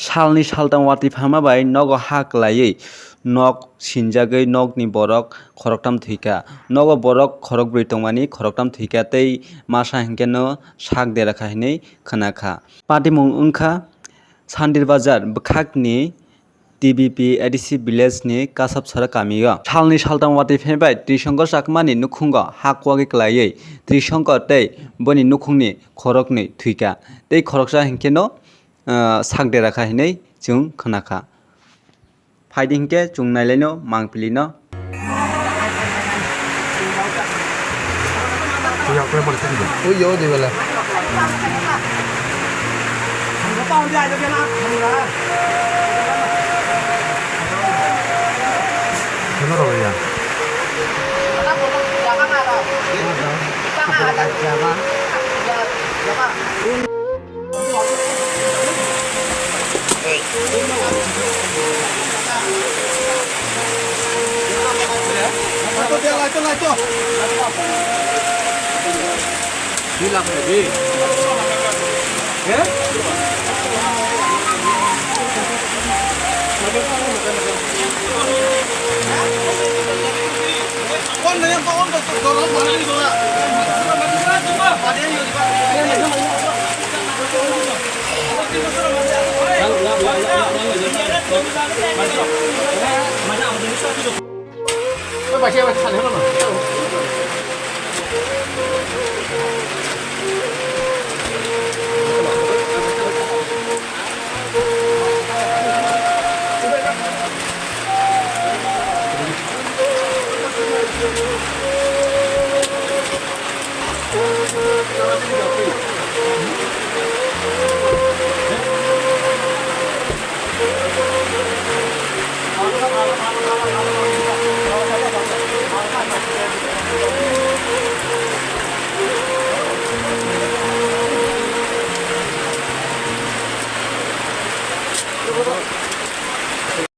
salni saltang wati phama bai nogo ha klaiui nog sinjagui nogni borok khoroktam thuika nogo borok khorokbrui tongmani khoroktam thuika tei masa hingke no sak derakha hinui khonakha patimung wngkha sandir bazar bwkhakni TBP ADC village ni kasapsara kami o salni saltang wati phaibai trisongko chakmani nukhungo hakwagui klaiui trisongko tei boni nukhungni khorokni thuika tei khoroksa hingke no sak derakha hinui chung khonakha faidi hingke chung nailai no mangpili no Ui vô thì là nó rồi à đi làm cái gì? Con này con đồ nó bán đi rồi ạ. Bà xe bà thẳng hết rồi. Thank you.